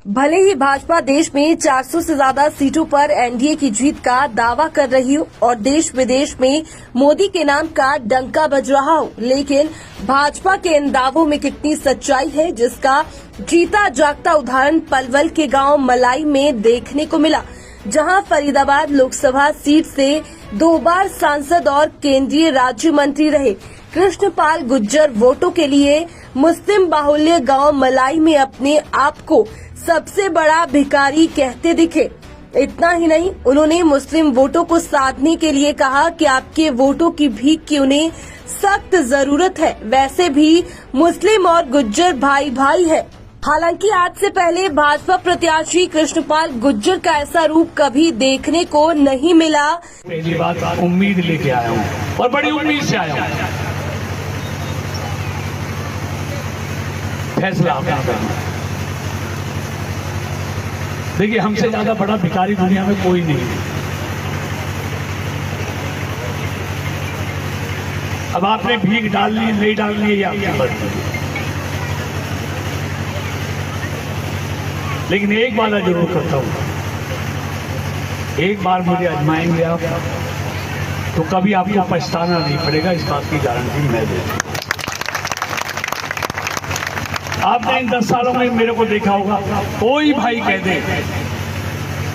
भले ही भाजपा देश में 400 से ज्यादा सीटों पर एनडीए की जीत का दावा कर रही हो और देश विदेश में मोदी के नाम का डंका बज रहा हो, लेकिन भाजपा के इन दावों में कितनी सच्चाई है, जिसका जीता जागता उदाहरण पलवल के गांव मलाई में देखने को मिला, जहां फरीदाबाद लोकसभा सीट से 2 बार सांसद और केंद्रीय राज्य मंत्री रहे कृष्णपाल गुर्जर वोटों के लिए मुस्लिम बाहुल्य गांव मलाई में अपने आप को सबसे बड़ा भिखारी कहते दिखे। इतना ही नहीं, उन्होंने मुस्लिम वोटों को साधने के लिए कहा कि आपके वोटों की भीख की उन्हें सख्त जरूरत है। वैसे भी मुस्लिम और गुर्जर भाई भाई है। हालांकि आज से पहले भाजपा प्रत्याशी कृष्णपाल गुर्जर का ऐसा रूप कभी देखने को नहीं मिला। पहली बात उम्मीद लेके आया हूँ और बड़ी उम्मीद से आया हूँ। फैसला आपका करना। देखिए, हमसे ज्यादा बड़ा भिखारी दुनिया में कोई नहीं है। अब आपने भीख डालनी नहीं डालनी है, ये आपकी मर्जी है। लेकिन एक वादा जरूर करता हूं, एक बार मुझे आजमाएंगे आप तो कभी आपको पछताना नहीं पड़ेगा, इस बात की गारंटी मैं देता हूं। आपने इन 10 सालों में मेरे को देखा होगा, कोई भाई कह दे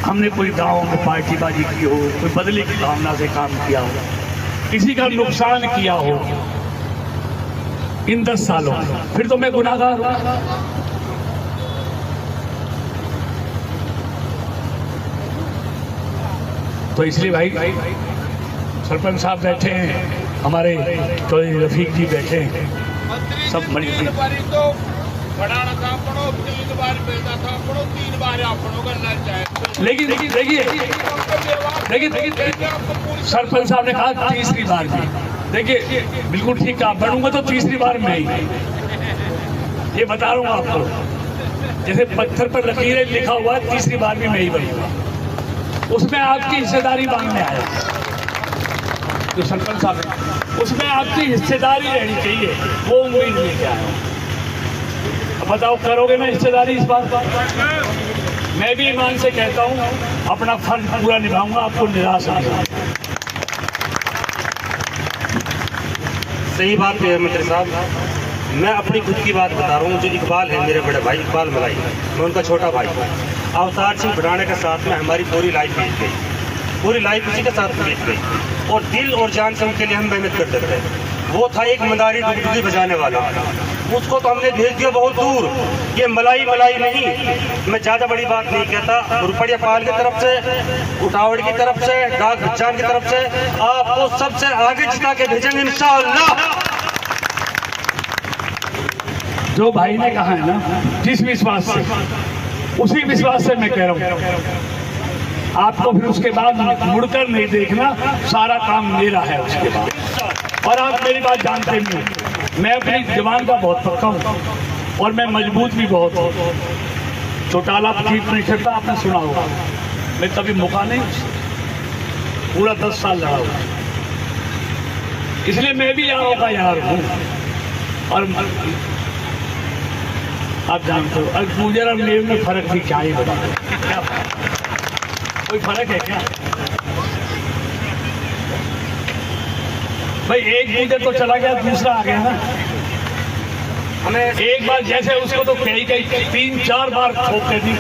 हमने कोई गांव में पार्टीबाजी की हो, कोई बदले की भावना से काम किया हो, किसी का नुकसान किया हो इन 10 सालों में, फिर तो मैं गुनाहगार हूं। तो इसलिए भाई सरपंच साहब बैठे हैं, हमारे चौधरी रफीक जी बैठे हैं, सब मरीज लेकिन देखिए सरपंच साहब ने कहा तीसरी बार भी। देखिए बिल्कुल ठीक कहा, बनूंगा तो तीसरी बार मैं ही, ये बता रहा हूँ आपको। जैसे पत्थर पर लकीरें लिखा हुआ है, तीसरी बार भी मैं ही बनूंगा। उसमें आपकी हिस्सेदारी मांगने आया जो सरपंच साहब, उसमें आपकी हिस्सेदारी रहनी चाहिए, वो उम्मीद लेके आया। अब बताओ, करोगे ना हिस्सेदारी इस बात पर? मैं भी ईमान से कहता हूं अपना फर्ज पूरा निभाऊंगा, आपको निराश नहीं होगा। सही बात है मंत्री साहब। मैं अपनी खुद की बात बता रहा हूँ। जो इकबाल है, मेरे बड़े भाई इकबाल मलाई, मैं उनका छोटा भाई हूँ। अवतार सिंह बढ़ाने के साथ में हमारी पूरी लाइफ बीत गई, पूरी लाइफ उसी के साथ बीत गई और दिल और जान से उनके लिए हम मेहनत करते थे। वो था एक मदारी डुगडुगी बजाने वाला, उसको तो हमने भेज दिया बहुत दूर। ये मलाई मलाई नहीं, मैं ज़्यादा बड़ी बात नहीं कहता। रुपया पाल की तरफ से, उठावड़ की तरफ से, गाग बच्चान की तरफ से आपको सबसे आगे जिता के भेजेंगे इंशाअल्लाह। जो भाई ने कहा है ना, जिस विश्वास से, उसी विश्वास से मैं कह रहा हूँ आपको फिर उसके बाद मुड़कर नहीं देखना, सारा काम मेरा है उसके बाद। और आप मेरी बात जानते भी हैं, मैं अपनी जवान का बहुत पक्का हूँ और मैं मजबूत भी बहुत हूँ। चौटाला चीफ मिनिस्टर का आपने सुना होगा, मैं कभी मौका नहीं, पूरा 10 साल लड़ा हुआ, इसलिए मैं भी यहाँ का यार हूँ। और आप जानते हो गुर्जर और मेरे में फर्क भी क्या ही बता, क्या कोई फर्क है क्या भाई? एक गुर्जर तो चला गया, दूसरा आ गया ना। हमें एक बार जैसे उसको तो कई 3-4 बार ठोक कर दी,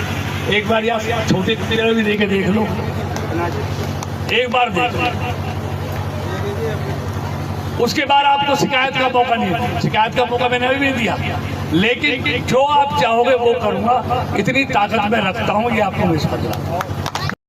एक बार या छोटे कुत्ते भी देके देख लो, एक बार देख लो, उसके बाद आपको शिकायत का मौका नहीं दिया। शिकायत का मौका मैंने अभी भी दिया, लेकिन जो आप चाहोगे वो करूंगा, इतनी ताकत मैं रखता हूँ, ये आपको विश्वास दिलाता हूं।